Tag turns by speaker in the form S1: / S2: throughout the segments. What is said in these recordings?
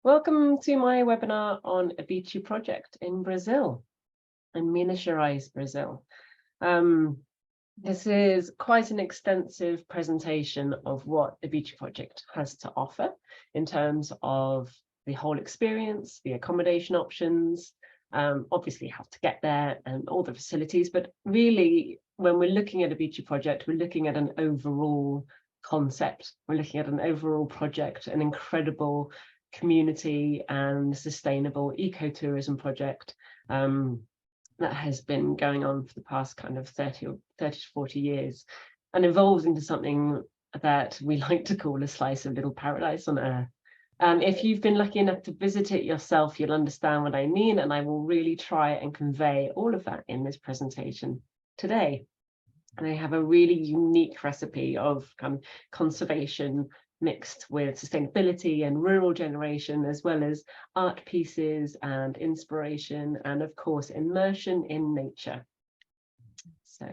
S1: Welcome to my webinar on Ibiti Project in Brazil, in Minas Gerais, Brazil. This is quite an extensive presentation of what Ibiti Project has to offer in terms of the whole experience, the accommodation options, obviously how to get there and all the facilities, but really when we're looking at Ibiti Project, we're looking at an overall concept. We're looking at an overall project, an incredible community and sustainable ecotourism project that has been going on for the past kind of 30 to 40 years and evolved into something that we like to call a slice of little paradise on earth. If you've been lucky enough to visit it yourself, you'll understand what I mean, and I will really try and convey all of that in this presentation today. And I have a really unique recipe of conservation mixed with sustainability and rural generation, as well as art pieces and inspiration, and of course, immersion in nature. So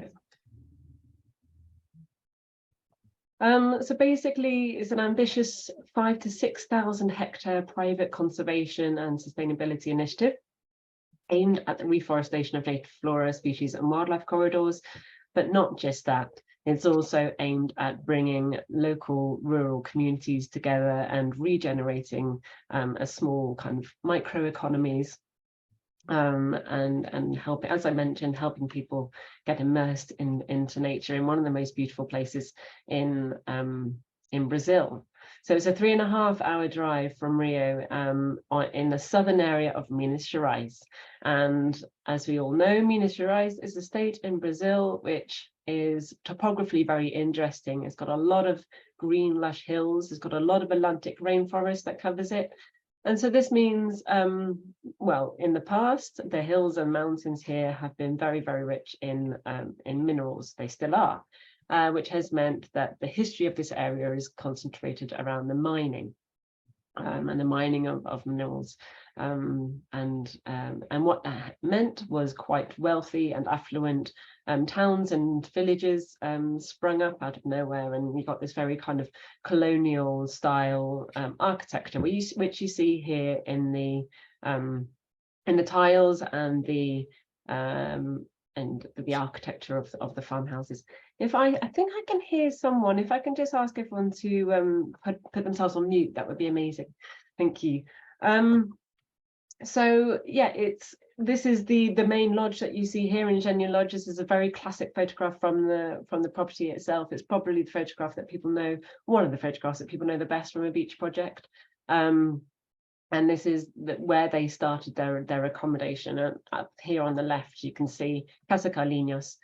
S1: basically, it's an ambitious 5,000 to 6,000 hectare private conservation and sustainability initiative aimed at the reforestation of native flora, species, and wildlife corridors. But not just that, it's also aimed at bringing local rural communities together and regenerating a small kind of microeconomies and helping, as I mentioned, helping people get immersed into nature in one of the most beautiful places in Brazil. So it's a 3.5-hour drive from Rio in the southern area of Minas Gerais. And as we all know, Minas Gerais is a state in Brazil which is topographically very interesting. It's got a lot of green, lush hills. It's got a lot of Atlantic rainforest that covers it. And so this means, well, in the past, the hills and mountains here have been very, very rich in minerals. They still are. Which has meant that the history of this area is concentrated around the mining and the mining of minerals. And what that meant was quite wealthy and affluent towns and villages sprung up out of nowhere, and you got this very kind of colonial style architecture, which you see here in the tiles and the architecture of the farmhouses. I think I can hear someone. If I can just ask everyone to put themselves on mute, that would be amazing. Thank you. So yeah, this is the main lodge that you see here in Engenho Lodge. This is a very classic photograph from the property itself. It's probably the photograph that people know, one of the photographs that people know the best from Ibiti Project. And this is where they started their accommodation. And up here on the left, you can see Casa Carlinhos,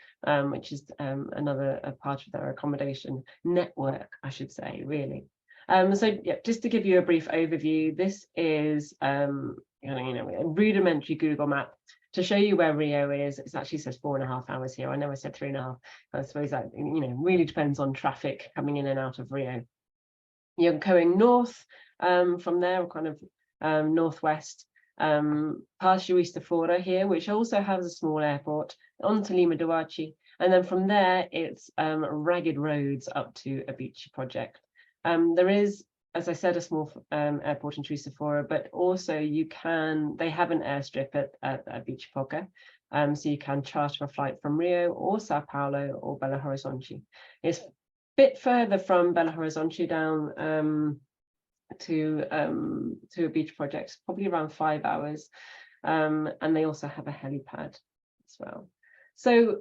S1: which is another part of their accommodation network, I should say, really. So yeah, just to give you a brief overview, this is a rudimentary Google map to show you where Rio is. It actually says 4.5 hours here. I know I said 3.5. I suppose that really depends on traffic coming in and out of Rio. You're going north from there, kind of northwest, past Juiz de Fora here, which also has a small airport, onto Lima Duarte, and then from there it's ragged roads up to Ibiti Project. There is, as I said, a small airport in Juiz de Fora, but also they have an airstrip at Ibiti Project, so you can charter a flight from Rio or Sao Paulo or Belo Horizonte. It's a bit further from Belo Horizonte down to Ibiti Project, probably around 5 hours, and they also have a helipad as well. So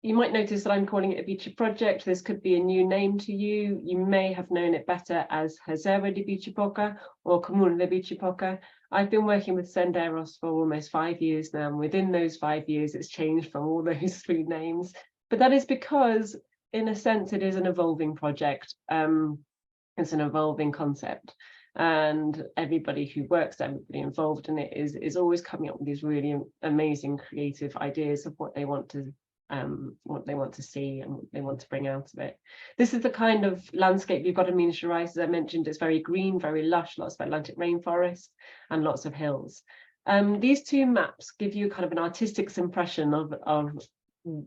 S1: you might notice that I'm calling it Ibiti Project. This could be a new name to you. You may have known it better as Reserva de Ibiti Project or Comune de Ibiti Project. I've been working with Senderos for almost 5 years now, and within those 5 years it's changed from all those 3 names, but that is because in a sense it is an evolving project. It's an evolving concept, and everybody who works, everybody involved in it is always coming up with these really amazing creative ideas of what they want to see and what they want to bring out of it. This is the kind of landscape you've got in Minas Gerais. As I mentioned, it's very green, very lush, lots of Atlantic rainforest and lots of hills. These 2 maps give you kind of an artistic impression of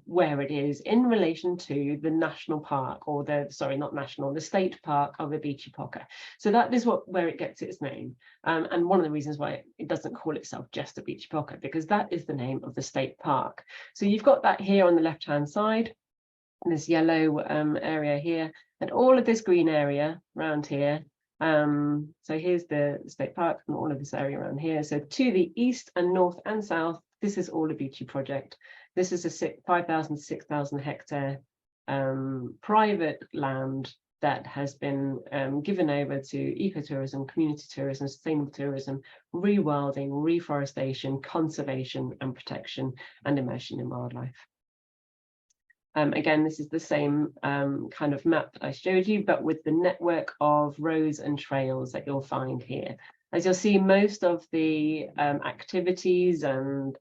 S1: where it is in relation to the national park, or the, sorry, not national, the state park of Ibiti Project. So that is where it gets its name. And one of the reasons why it doesn't call itself just Ibiti Project, because that is the name of the state park. So you've got that here on the left-hand side, this yellow area here, and all of this green area around here. So here's the state park and all of this area around here. So to the east and north and south, this is all Ibiti Project. This is a 5,000 to 6,000 hectare private land that has been given over to ecotourism, community tourism, sustainable tourism, rewilding, reforestation, conservation and protection, and immersion in wildlife. Again, this is the same kind of map that I showed you, but with the network of roads and trails that you'll find here. As you'll see, most of the activities and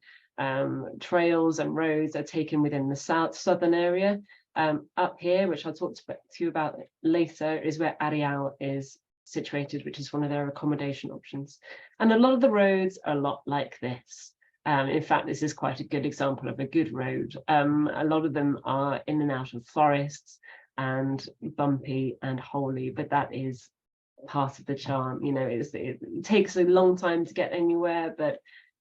S1: trails and roads are taken within the southern area. Up here, which I'll talk to you about later, is where Areal is situated, which is one of their accommodation options. And a lot of the roads are a lot like this. In fact, this is quite a good example of a good road. A lot of them are in and out of forests and bumpy and holy, but that is part of the charm. You know, it takes a long time to get anywhere, but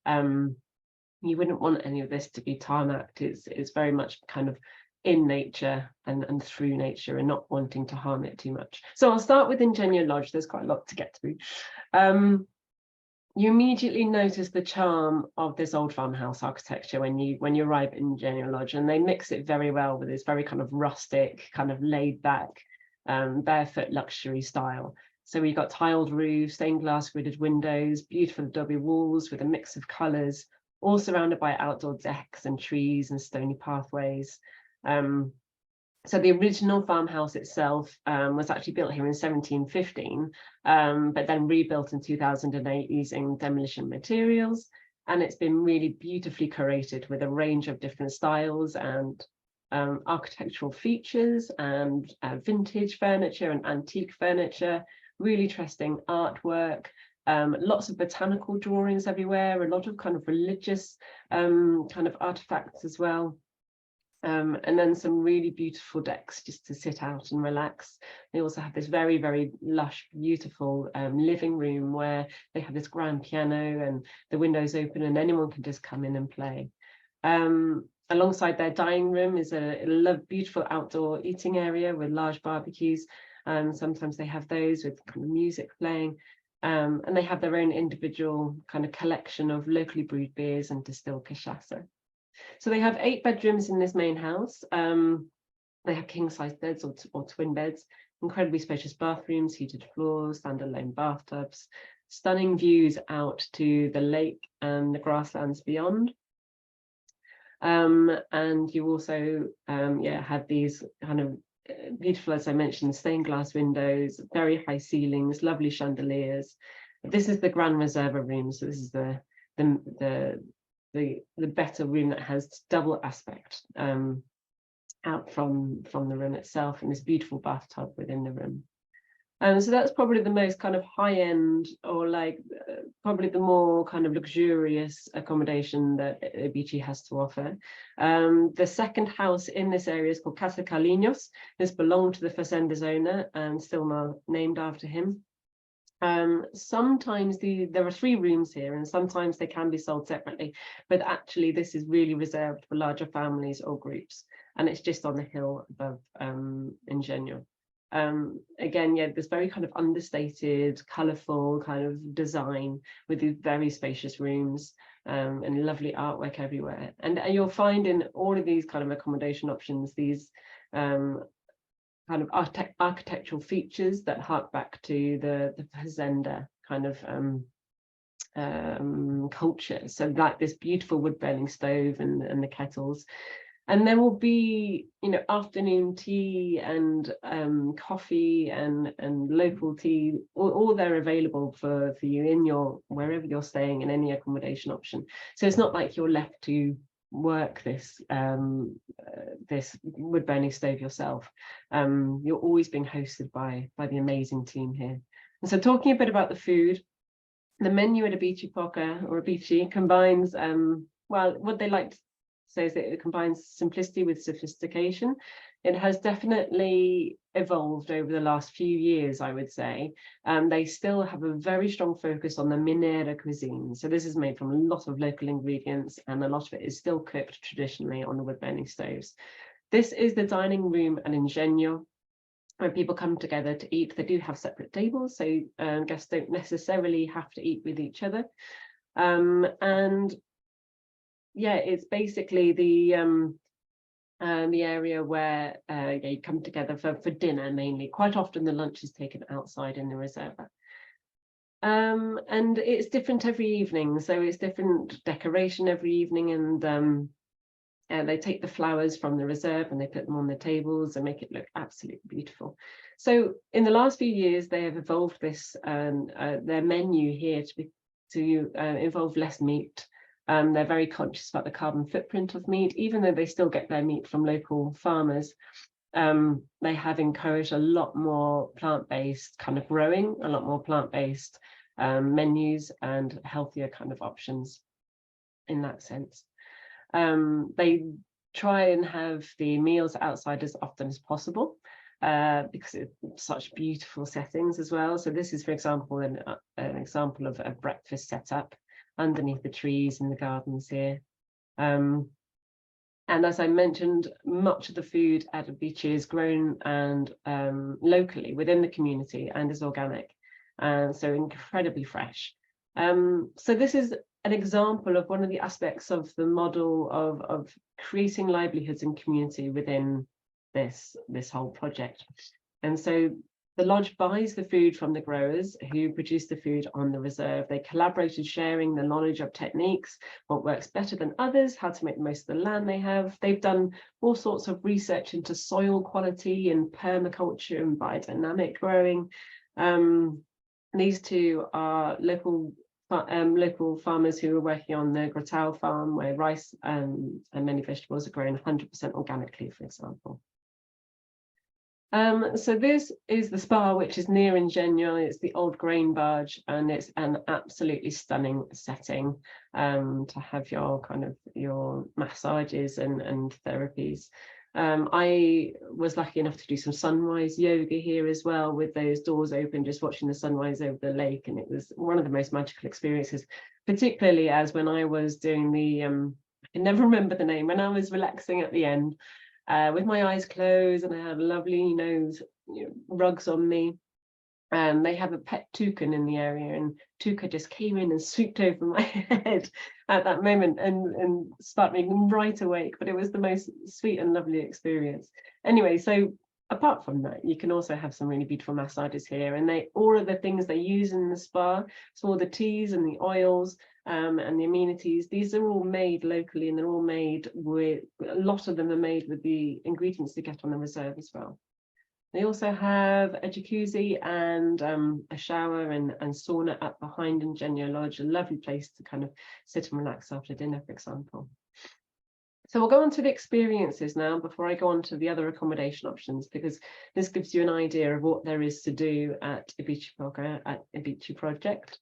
S1: you wouldn't want any of this to be tarmacked. It's very much kind of in nature and through nature, and not wanting to harm it too much. So I'll start with Ingenio Lodge. There's quite a lot to get through. You immediately notice the charm of this old farmhouse architecture when you arrive in Ingenio Lodge, and they mix it very well with this very kind of rustic, kind of laid back, barefoot luxury style. So we've got tiled roofs, stained glass gridded windows, beautiful adobe walls with a mix of colours, all surrounded by outdoor decks and trees and stony pathways. So the original farmhouse itself was actually built here in 1715, but then rebuilt in 2008 using demolition materials. And it's been really beautifully curated with a range of different styles and architectural features and vintage furniture and antique furniture, really interesting artwork, lots of botanical drawings everywhere, a lot of kind of religious kind of artifacts as well. And then some really beautiful decks just to sit out and relax. They also have this very, very lush, beautiful living room where they have this grand piano and the windows open and anyone can just come in and play. Alongside their dining room is a beautiful outdoor eating area with large barbecues. Sometimes they have those with kind of music playing. And they have their own individual kind of collection of locally brewed beers and distilled cachaça. So they have 8 bedrooms in this main house. They have king-size beds or twin beds, incredibly spacious bathrooms, heated floors, standalone bathtubs, stunning views out to the lake and the grasslands beyond. And you also have these kind of beautiful, as I mentioned, stained glass windows, very high ceilings, lovely chandeliers. This is the Grand Reserva room, so this is the better room that has double aspect out from the room itself, and this beautiful bathtub within the room. So that's probably the most kind of high-end, or like probably the more kind of luxurious accommodation that Ibiti has to offer. The second house in this area is called Casa Carlinhos. This belonged to the Fazenda's owner and still now named after him. Sometimes there are 3 rooms here, and sometimes they can be sold separately, but actually this is really reserved for larger families or groups, and it's just on the hill above Ingenio. Again, yeah, this very kind of understated, colourful kind of design with these very spacious rooms and lovely artwork everywhere. And you'll find in all of these kind of accommodation options these kind of architectural features that hark back to the fazenda kind of culture. So like this beautiful wood burning stove and the kettles. And there will be, you know, afternoon tea and coffee and local tea, all they're available for you in your, wherever you're staying, in any accommodation option. So it's not like you're left to work this this wood burning stove yourself. You're always being hosted by the amazing team here. And so talking a bit about the food, the menu at Ibiti Project or Ibiti combines well, what they like so that it combines simplicity with sophistication. It has definitely evolved over the last few years, I would say. They still have a very strong focus on the Minera cuisine. So this is made from a lot of local ingredients, and a lot of it is still cooked traditionally on the wood-burning stoves. This is the dining room at Ingenio, where people come together to eat. They do have separate tables, so guests don't necessarily have to eat with each other. And yeah, it's basically the area where you come together for dinner mainly. Quite often the lunch is taken outside in the reserva. And it's different every evening, so it's different decoration every evening, and they take the flowers from the reserve and they put them on the tables and make it look absolutely beautiful. So in the last few years, they have evolved this their menu here to involve less meat. They're very conscious about the carbon footprint of meat, even though they still get their meat from local farmers. They have encouraged a lot more plant-based kind of growing, a lot more plant-based menus and healthier kind of options in that sense. They try and have the meals outside as often as possible because it's such beautiful settings as well. So this is, for example, an example of a breakfast setup underneath the trees in the gardens here. And as I mentioned, much of the food at Ibiti is grown and locally within the community and is organic, so incredibly fresh. So this is an example of one of the aspects of the model of creating livelihoods and community within this whole project. And so the lodge buys the food from the growers who produce the food on the reserve. They collaborated, sharing the knowledge of techniques, what works better than others, how to make the most of the land they have. They've done all sorts of research into soil quality and permaculture and biodynamic growing. These two are local farmers who are working on the Grotau farm, where rice and many vegetables are grown 100% organically, for example. So this is the spa, which is near Ingenio. It's the old grain barge, and it's an absolutely stunning setting to have your massages and therapies. I was lucky enough to do some sunrise yoga here as well, with those doors open, just watching the sunrise over the lake, and it was one of the most magical experiences, particularly as when I was doing the I can never remember the name, when I was relaxing at the end with my eyes closed, and I had lovely rugs on me. And they have a pet toucan in the area, and Tuca just came in and swooped over my head at that moment and started making right awake. But it was the most sweet and lovely experience. Anyway, so apart from that, you can also have some really beautiful massages here, and all of the things they use in the spa, so all the teas and the oils and the amenities, these are all made locally, and they're all made with, a lot of them are made with the ingredients they get on the reserve as well. They also have a jacuzzi and a shower and sauna at behind Ingenio Lodge, a lovely place to kind of sit and relax after dinner, for example. So we'll go on to the experiences now before I go on to the other accommodation options, because this gives you an idea of what there is to do at Ibiti Project.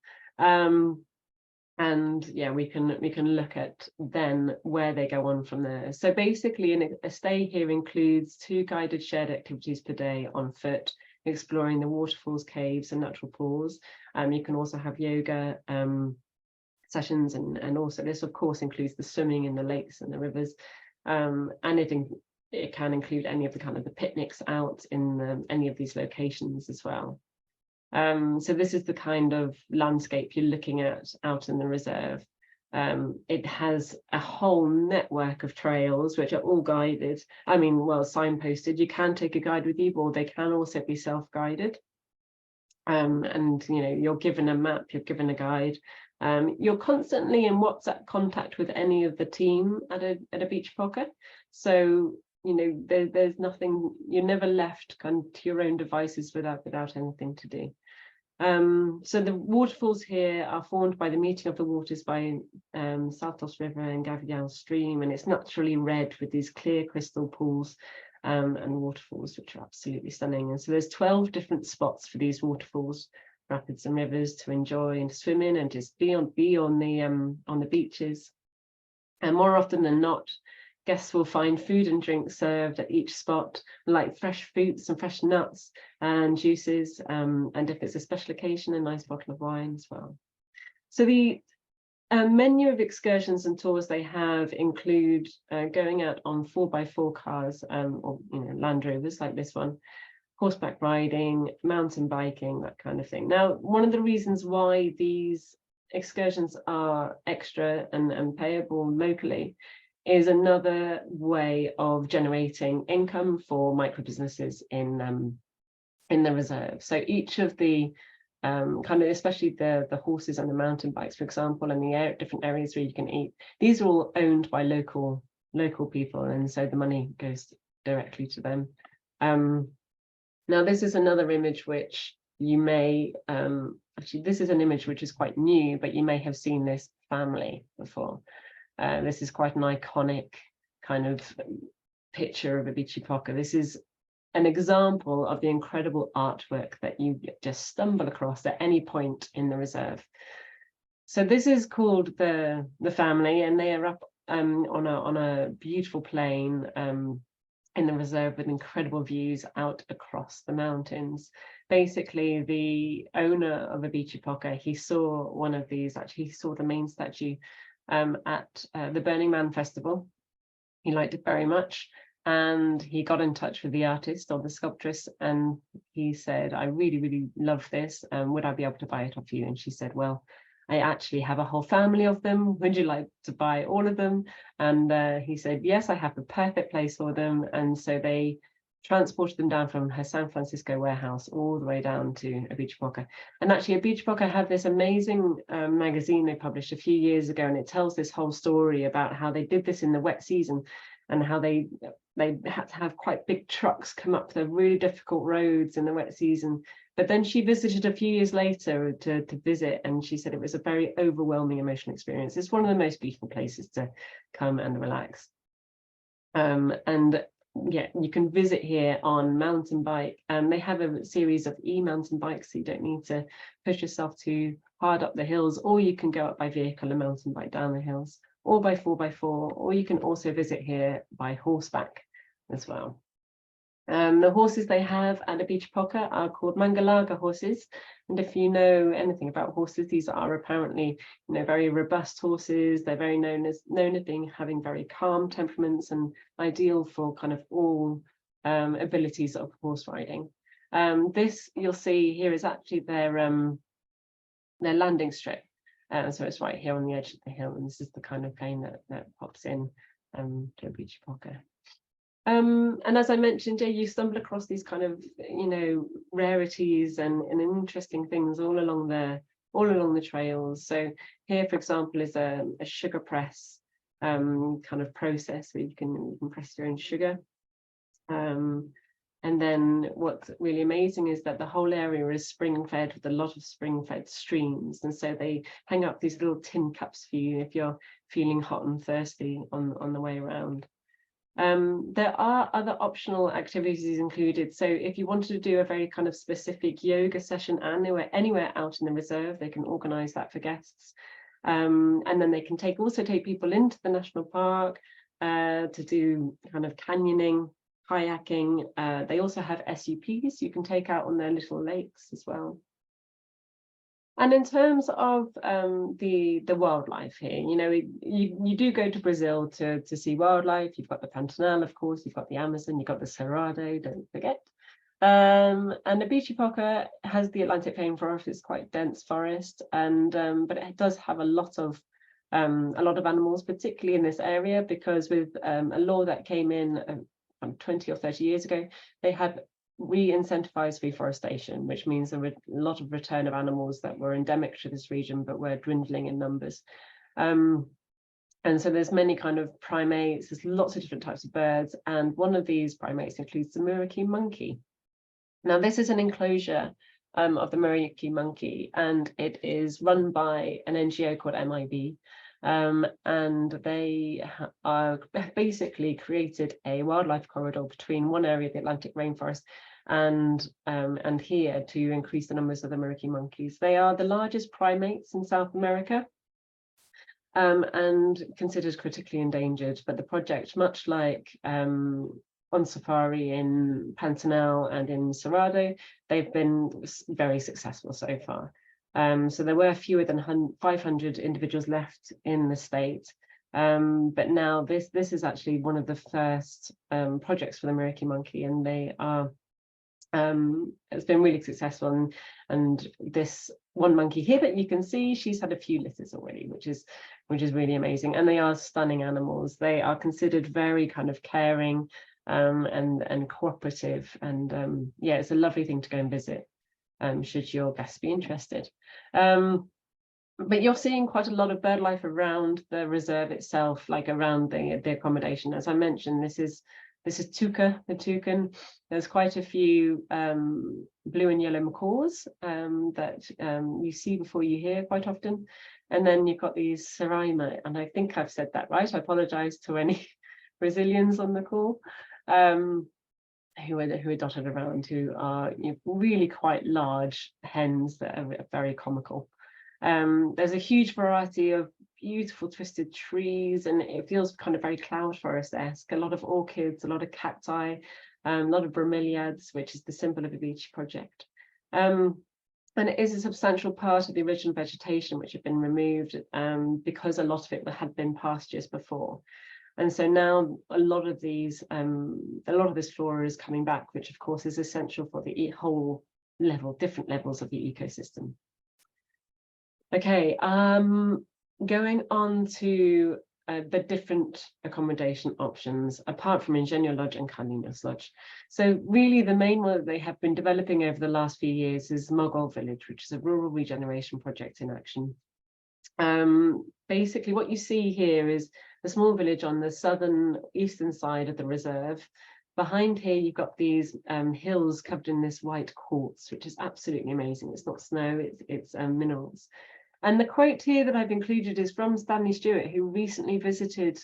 S1: And yeah, we can look at then where they go on from there. So basically, a stay here includes 2 guided shared activities per day on foot, exploring the waterfalls, caves, and natural pools. You can also have yoga sessions, and also this, of course, includes the swimming in the lakes and the rivers. And it can include any of the picnics out in any of these locations as well. So this is the kind of landscape you're looking at out in the reserve. It has a whole network of trails which are all guided. Signposted. You can take a guide with you, or they can also be self-guided. And you're given a map, you're given a guide. You're constantly in WhatsApp contact with any of the team at a beach pocket. So there's nothing, you're never left to your own devices without anything to do. So the waterfalls here are formed by the meeting of the waters by Saltos River and Gavião stream, and it's naturally red with these clear crystal pools and waterfalls, which are absolutely stunning. And so there's 12 different spots for these waterfalls, rapids and rivers to enjoy and to swim in and just be on the beaches. And more often than not, Guests will find food and drink served at each spot, like fresh fruits and fresh nuts and juices, and if it's a special occasion, a nice bottle of wine as well. So the menu of excursions and tours they have include going out on 4x4 cars, or Land Rovers like this one, horseback riding, mountain biking, that kind of thing. Now, one of the reasons why these excursions are extra and payable locally is another way of generating income for micro businesses in the reserve. So each of the kind of, especially the horses and the mountain bikes, for example, and the different areas where you can eat, these are all owned by local people, and so the money goes directly to them. Now, this is another image which you may actually, this is an image which is quite new, but you may have seen this family before. This is quite an iconic kind of picture of Ibiti Project. This is an example of the incredible artwork that you just stumble across at any point in the reserve. So this is called the family, and they are up on a beautiful plain in the reserve with incredible views out across the mountains. Basically, the owner of Ibiti Project, he saw one of these, actually he saw the main statue at the Burning Man festival. He liked it very much, and he got in touch with the artist or the sculptress, and he said, I really, really love this, would I be able to buy it off you? And she said, well, I actually have a whole family of them. Would you like to buy all of them? And he said, yes, I have the perfect place for them. And so they transported them down from her San Francisco warehouse all the way down to Ibiti Project. And actually, Ibiti Project had this amazing magazine they published a few years ago, and it tells this whole story about how they did this in the wet season and how they had to have quite big trucks come up the really difficult roads in the wet season. But then she visited a few years later to visit, and she said it was a very overwhelming emotional experience. It's one of the most beautiful places to come and relax. And yeah, you can visit here on mountain bike, and they have a series of e-mountain bikes, so you don't need to push yourself too hard up the hills, or you can go up by vehicle and mountain bike down the hills, or by 4x4, or you can also visit here by horseback as well. The horses they have at Ibiti Project are called Mangalaga horses, and if you know anything about horses, these are apparently very robust horses. They're very known as having very calm temperaments and ideal for kind of all abilities of horse riding. This you'll see here is actually their landing strip, so it's right here on the edge of the hill, and this is the kind of plane that pops in to Ibiti Project. And as I mentioned, you stumble across these kind of, rarities and interesting things all along the trails. So here, for example, is a sugar press kind of process where you can press your own sugar. And then what's really amazing is that the whole area is spring-fed with a lot of spring-fed streams. And so they hang up these little tin cups for you if you're feeling hot and thirsty on the way around. There are other optional activities included. So if you wanted to do a very kind of specific yoga session anywhere out in the reserve, they can organise that for guests. And then they can also take people into the national park to do kind of canyoning, kayaking. They also have SUPs you can take out on their little lakes as well. And in terms of the wildlife here, you do go to Brazil to see wildlife. You've got the Pantanal, of course, you've got the Amazon, you've got the Cerrado, don't forget. And Ibiti Project has the Atlantic rainforest. It's quite dense forest, and but it does have a lot of animals, particularly in this area, because with a law that came in 20 or 30 years ago, they had re-incentivized reforestation, which means there were a lot of return of animals that were endemic to this region but were dwindling in numbers. And so there's many kind of primates, there's lots of different types of birds, and one of these primates includes the Muriqui monkey. Now this is an enclosure of the Muriqui monkey, and it is run by an NGO called MIB. And they are basically created a wildlife corridor between one area of the Atlantic rainforest and here to increase the numbers of the Muriqui monkeys. They are the largest primates in South America. and considered critically endangered. But the project, much like on safari in Pantanal and in Cerrado, they've been very successful so far. So there were fewer than 500 individuals left in the state. But now this is actually one of the first projects for the Meriki monkey, and they are it's been really successful. And this one monkey here that you can see, she's had a few litters already, which is really amazing. And they are stunning animals. They are considered very kind of caring and cooperative, and yeah, it's a lovely thing to go and visit should your guests be interested. But you're seeing quite a lot of bird life around the reserve itself, like around the accommodation. As I mentioned, this is Tuca, the toucan. There's quite a few blue and yellow macaws that you see before you hear quite often. And then you've got these Saraima, and I think I've said that right. I apologize to any Brazilians on the call who are dotted around, who are really quite large hens that are very comical. There's a huge variety of beautiful twisted trees, and it feels kind of very cloud forest-esque. A lot of orchids, a lot of cacti, a lot of bromeliads, which is the symbol of the Ibiti Project. And it is a substantial part of the original vegetation which had been removed because a lot of it had been pastures before. And so now a lot of this flora is coming back, which of course is essential for the whole different levels of the ecosystem. Okay, going on to the different accommodation options, apart from Ingenio Lodge and Carlinhos Lodge. So really the main one that they have been developing over the last few years is Mogol Village, which is a rural regeneration project in action. Basically what you see here is a small village on the southern eastern side of the reserve. Behind here, you've got these hills covered in this white quartz, which is absolutely amazing. It's not snow, it's minerals. And the quote here that I've included is from Stanley Stewart, who recently visited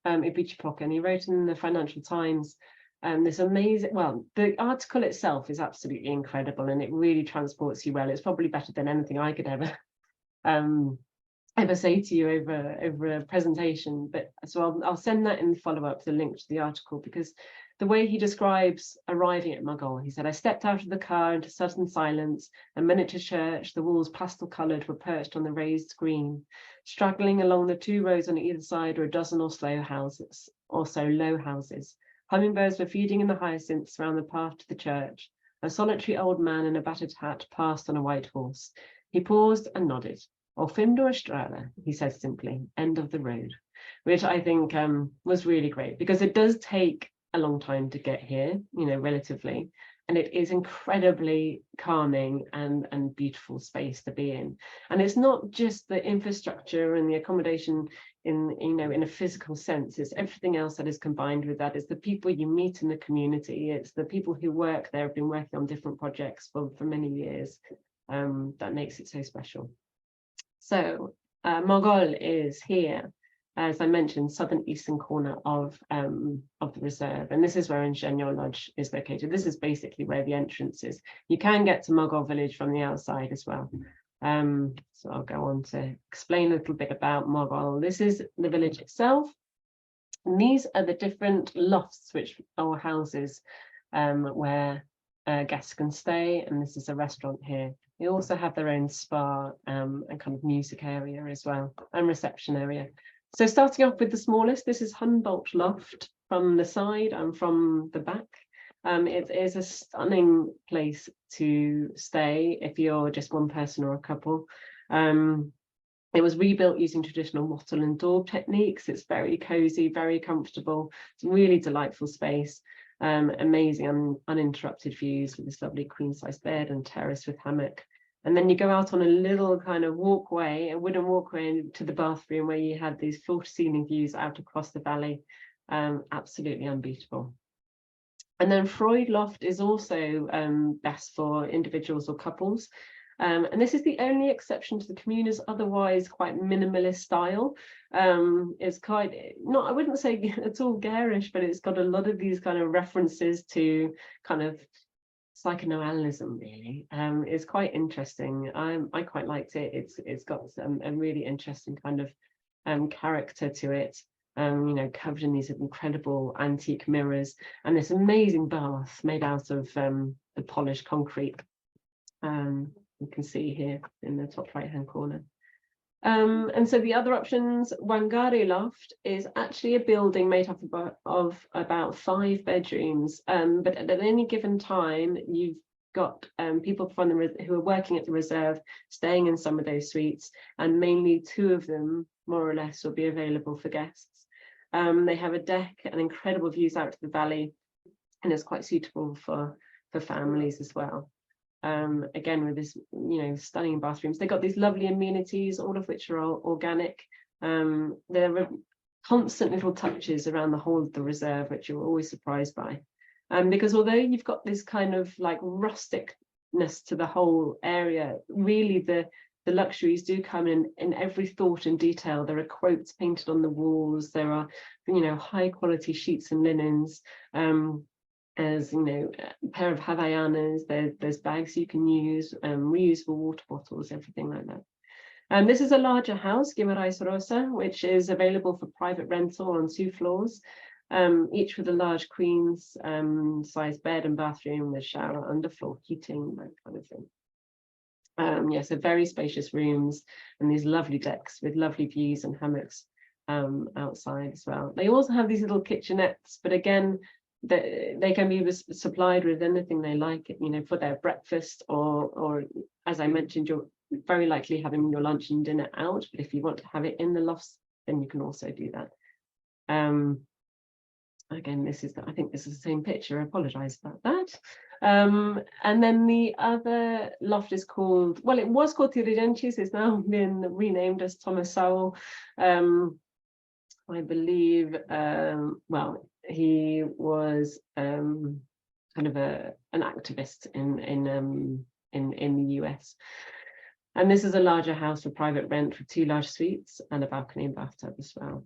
S1: Ibiti Project, and he wrote in the Financial Times this amazing, well, the article itself is absolutely incredible, and it really transports you well. It's probably better than anything I could ever say to you over a presentation. But so I'll send that in the follow-up, the link to the article, because the way he describes arriving at Mogol, he said, I stepped out of the car into sudden silence. A miniature church, the walls pastel-coloured, were perched on the raised green. Straggling along the 2 rows on either side were a dozen or so low houses. Hummingbirds were feeding in the hyacinths round the path to the church. A solitary old man in a battered hat passed on a white horse. He paused and nodded. "O fim do estrada," he said simply, "end of the road," which I think was really great, because it does take a long time to get here, relatively, and it is incredibly calming and beautiful space to be in. And it's not just the infrastructure and the accommodation in a physical sense, it's everything else that is combined with that. It's the people you meet in the community, it's the people who work there, have been working on different projects for many years, that makes it so special. So Mogol is here, as I mentioned, southern eastern corner of the reserve, and this is where Ingenio Lodge is located. This is basically where the entrance is. You can get to Mogol Village from the outside as well. So I'll go on to explain a little bit about Mogol. This is the village itself, and these are the different lofts, or houses, where guests can stay, and this is a restaurant here. They also have their own spa and kind of music area as well, and reception area. So starting off with the smallest, this is Humboldt Loft from the side and from the back. It is a stunning place to stay if you're just one person or a couple. It was rebuilt using traditional wattle and daub techniques. It's very cozy, very comfortable. It's a really delightful space. Amazing uninterrupted views with this lovely queen-size bed and terrace with hammock. And then you go out on a little kind of walkway, a wooden walkway to the bathroom, where you had these floor-to-ceiling views out across the valley. Absolutely unbeatable. And then Freud Loft is also best for individuals or couples. And this is the only exception to the commune's otherwise quite minimalist style. It's quite, I wouldn't say it's all garish, but it's got a lot of these kind of references to kind of psychoanalysis, really. It's quite interesting. I quite liked it. It's got a really interesting kind of character to it. You know, covered in these incredible antique mirrors, and this amazing bath made out of the polished concrete. You can see here in the top right-hand corner. And so the other options, Wangari Loft is actually a building made up of about 5 bedrooms, but at any given time, you've got people from who are working at the reserve staying in some of those suites, and mainly 2 of them, more or less, will be available for guests. They have a deck and incredible views out to the valley, and it's quite suitable for families as well. Again, with this, you know, stunning bathrooms. They've got these lovely amenities, all of which are all organic. There are constant little touches around the whole of the reserve, which you're always surprised by. Because although you've got this kind of like rusticness to the whole area, really the luxuries do come in every thought and detail. There are quotes painted on the walls. There are, you know, high quality sheets and linens. As you know, a pair of Havaianas, there's bags you can use, reusable water bottles, everything like that. This is a larger house, Guimarães Rosa, which is available for private rental on 2 floors, each with a large queen's size bed and bathroom with shower, underfloor heating, that kind of thing. Yeah, so very spacious rooms and these lovely decks with lovely views and hammocks outside as well. They also have these little kitchenettes, but again, they can be supplied with anything they like, you know, for their breakfast, or as I mentioned, you're very likely having your lunch and dinner out, but if you want to have it in the lofts, then you can also do that. Again, I think this is the same picture. I apologize about that. And then the other loft is called, well, it was called Tiradentes, it's now been renamed as Thomas Sowell. I believe, well, he was kind of an activist in the US. And this is a larger house for private rent with 2 large suites and a balcony and bathtub as well.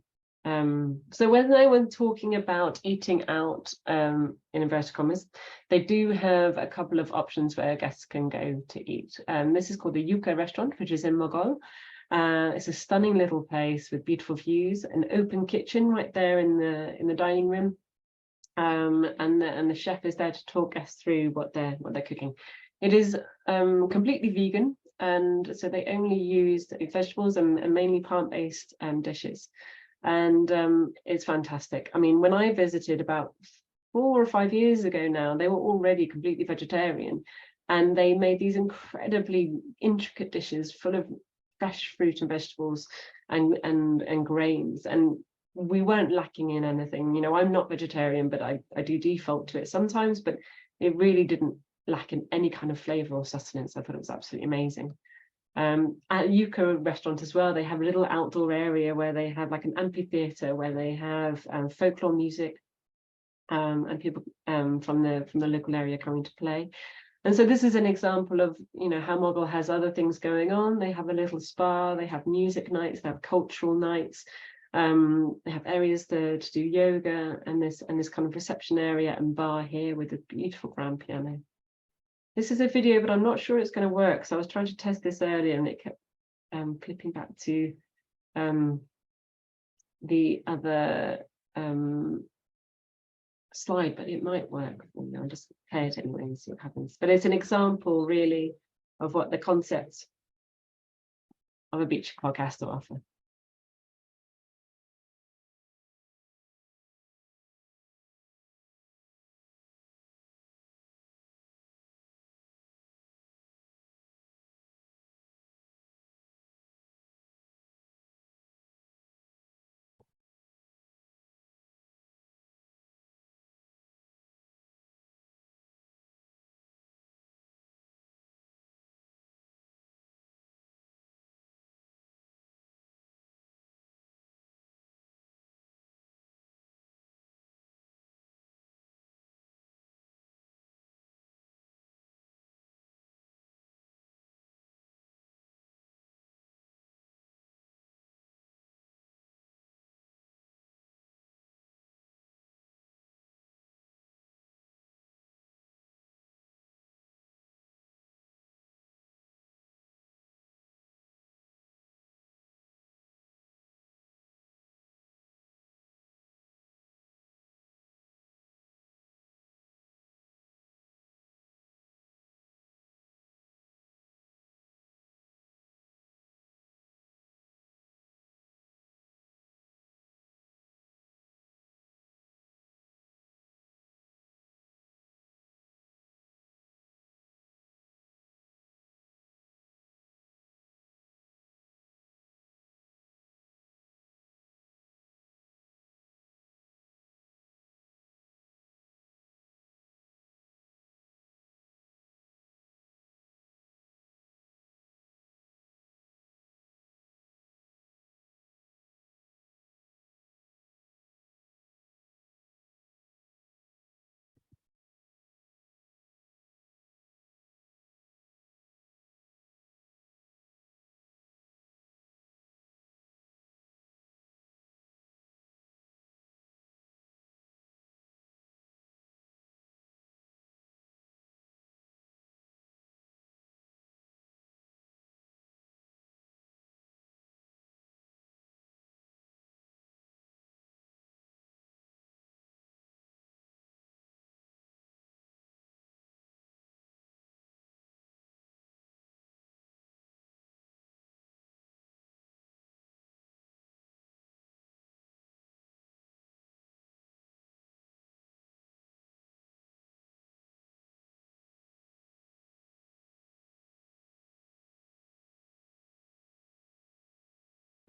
S1: So when talking about eating out, in inverted commas, they do have a couple of options where guests can go to eat. This is called the Yucca restaurant, which is in Mogol. It's a stunning little place with beautiful views, an open kitchen right there in the dining room, and the chef is there to talk us through what they're cooking. It is completely vegan, and so they only use vegetables and mainly plant-based dishes, and it's fantastic. I mean, when I visited about 4 or 5 years ago now, they were already completely vegetarian, and they made these incredibly intricate dishes full of fresh fruit and vegetables and grains, and we weren't lacking in anything. You know, I'm not vegetarian, but I do default to it sometimes, but it really didn't lack in any kind of flavor or sustenance. I thought it was absolutely amazing. At Yucca restaurant as well, they have a little outdoor area where they have like an amphitheater where they have folklore music, and people from the local area coming to play. And so this is an example of, you know, how Mogol has other things going on. They have a little spa, they have music nights, they have cultural nights, they have areas to do yoga, and this kind of reception area and bar here with a beautiful grand piano. This is a video, but I'm not sure it's going to work. So I was trying to test this earlier and it kept clipping back to the other slide, but it might work. I'll just play it anyway and see what happens. But it's an example really of what the concept of a beach podcast has to offer.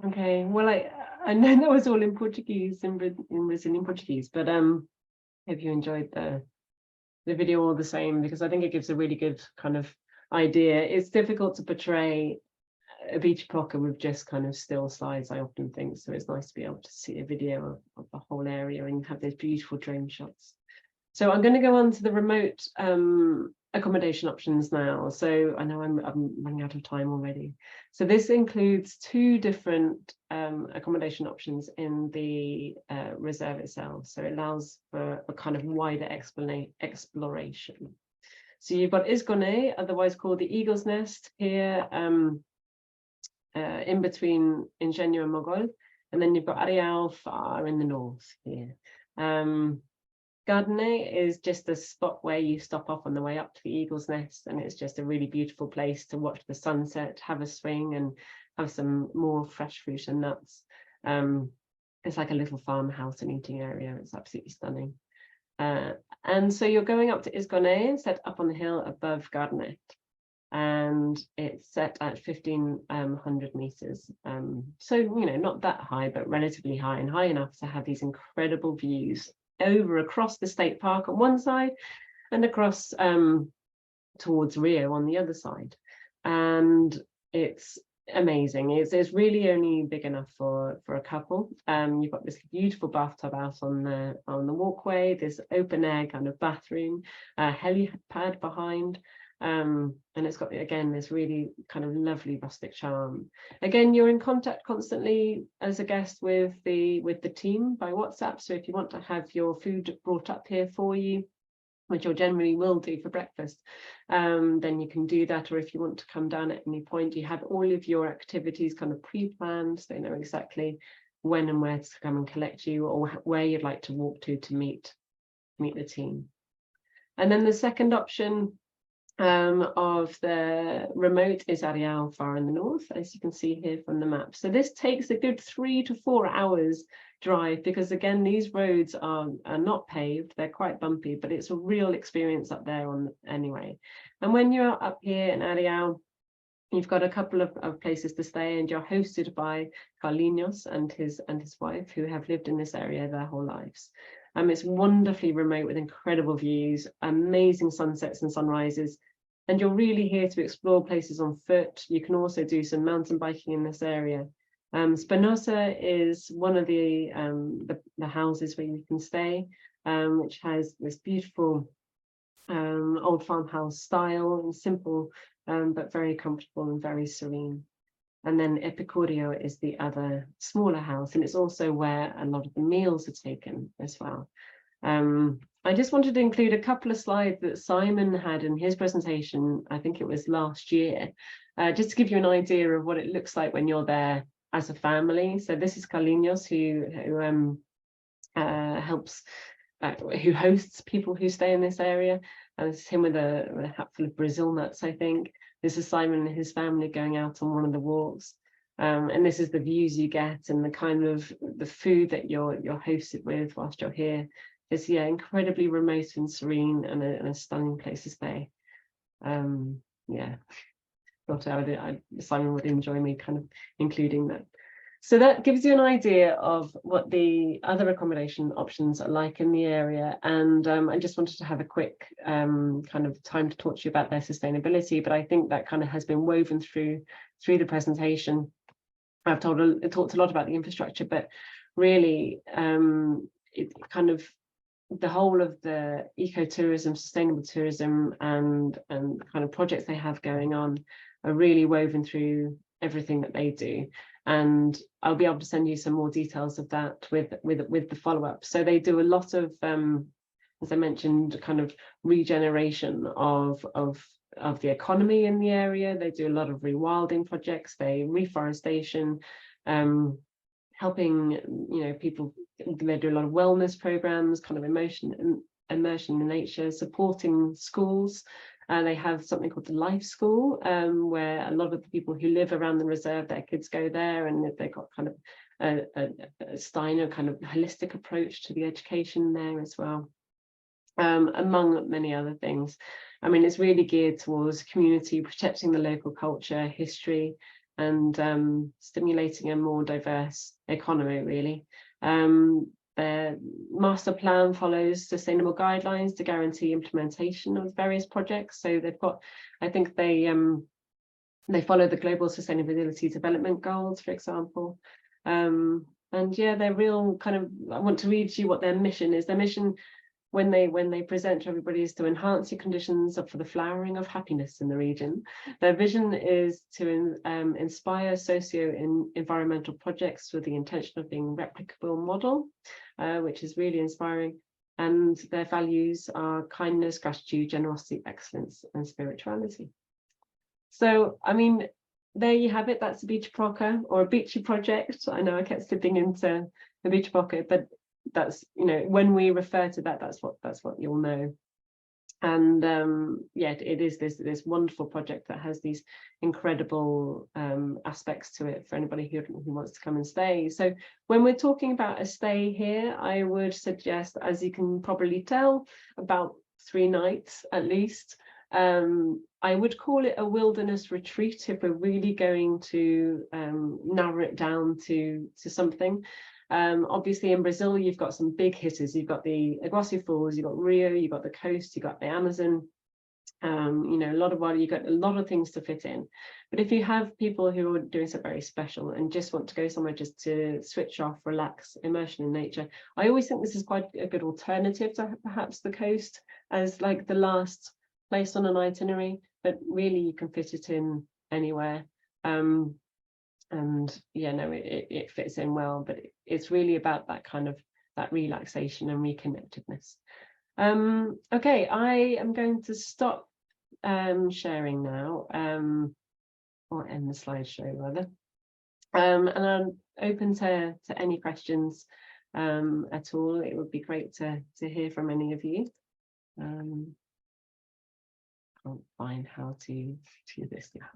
S1: Okay, well, I know that was all in Portuguese, in Brazilian Portuguese, but hope you enjoyed the video all the same, because I think it gives a really good kind of idea. It's difficult to portray a beach pocket with just kind of still slides, I often think, so it's nice to be able to see a video of the whole area and have those beautiful drone shots. So I'm going to go on to the remote accommodation options now. So I know I'm running out of time already. So this includes 2 different accommodation options in the reserve itself. So it allows for a kind of wider exploration. So you've got Isgone, otherwise called the Eagle's Nest, here in between Engenho and Mogol. And then you've got Areal far in the north here. Gardene is just a spot where you stop off on the way up to the Eagle's Nest, and it's just a really beautiful place to watch the sunset, have a swing, and have some more fresh fruit and nuts. It's like a little farmhouse and eating area. It's absolutely stunning. And so you're going up to Isgone, set up on the hill above Gardene, and it's set at 1,500 meters. So, you know, not that high, but relatively high, and high enough to have these incredible views across the state park on one side and across towards Rio on the other side. And it's amazing. It's really only big enough for a couple. You've got this beautiful bathtub out on the walkway, this open air kind of bathroom, helipad behind. And it's got, again, this really kind of lovely rustic charm. Again, you're in contact constantly as a guest with the team by WhatsApp. So if you want to have your food brought up here for you, which you generally will do for breakfast, then you can do that. Or if you want to come down at any point, you have all of your activities kind of pre-planned, so they know exactly when and where to come and collect you, or where you'd like to walk to meet the team. And then the second option of the remote is Areal far in the north, as you can see here from the map. So this takes a good 3 to 4 hours drive, because again, these roads are not paved, they're quite bumpy, but it's a real experience up there anyway. And when you're up here in Areal, you've got a couple of places to stay, and you're hosted by Carlinhos and his wife, who have lived in this area their whole lives. It's wonderfully remote with incredible views, amazing sunsets and sunrises, and you're really here to explore places on foot. You can also do some mountain biking in this area. Spinosa is one of the houses where you can stay, which has this beautiful old farmhouse style, and simple, but very comfortable and very serene. And then Epicurio is the other smaller house, and it's also where a lot of the meals are taken as well. I just wanted to include a couple of slides that Simon had in his presentation, I think it was last year, just to give you an idea of what it looks like when you're there as a family. So this is Carlinhos, who hosts people who stay in this area. And this is him with a hat full of Brazil nuts, I think. This is Simon and his family going out on one of the walks. And this is the views you get, and the kind of the food that you're hosted with whilst you're here. It's, yeah, incredibly remote and serene, and a stunning place to stay. Yeah, thought Simon would enjoy me kind of including that. So that gives you an idea of what the other accommodation options are like in the area. And I just wanted to have a quick kind of time to talk to you about their sustainability, but I think that kind of has been woven through the presentation. I've talked a lot about the infrastructure, but really it kind of, the whole of the ecotourism, sustainable tourism, and kind of projects they have going on are really woven through everything that they do. And I'll be able to send you some more details of that with the follow-up. So they do a lot of, as I mentioned, kind of regeneration of the economy in the area. They do a lot of rewilding projects, reforestation, helping, you know, people. They do a lot of wellness programs, kind of immersion in nature, supporting schools. They have something called the Life School, where a lot of the people who live around the reserve, their kids go there, and they've got kind of a Steiner kind of holistic approach to the education there as well, among many other things. I mean, it's really geared towards community, protecting the local culture, history, and stimulating a more diverse economy, really. Their master plan follows sustainable guidelines to guarantee implementation of various projects. So they've got, I think they follow the Global Sustainability Development Goals, for example. And yeah, they're real kind of, I want to read you what their mission is. Their mission, when they present to everybody, is to enhance the conditions for the flowering of happiness in the region. Their vision is to inspire socio-environmental projects with the intention of being a replicable model, which is really inspiring. And their values are kindness, gratitude, generosity, excellence, and spirituality. So, I mean, there you have it. That's Ibiti Project. I know I kept slipping into Ibiti, but that's, you know, when we refer to that, that's what you'll know. And yeah, it is this wonderful project that has these incredible aspects to it for anybody who wants to come and stay. So when we're talking about a stay here, I would suggest, as you can probably tell, about 3 nights at least. I would call it a wilderness retreat if we're really going to narrow it down to something. Obviously in Brazil, you've got some big hitters. You've got the Iguazu Falls, you've got Rio, you've got the coast, you've got the Amazon, you know, a lot of water, you've got a lot of things to fit in. But if you have people who are doing something very special and just want to go somewhere just to switch off, relax, immersion in nature, I always think this is quite a good alternative to perhaps the coast as like the last place on an itinerary, but really you can fit it in anywhere. And yeah, no, it fits in well, but it's really about that kind of that relaxation and reconnectedness. Okay, I am going to stop sharing now, or end the slideshow rather, and I'm open to any questions at all. It would be great to hear from any of you. Can't find how to do this now.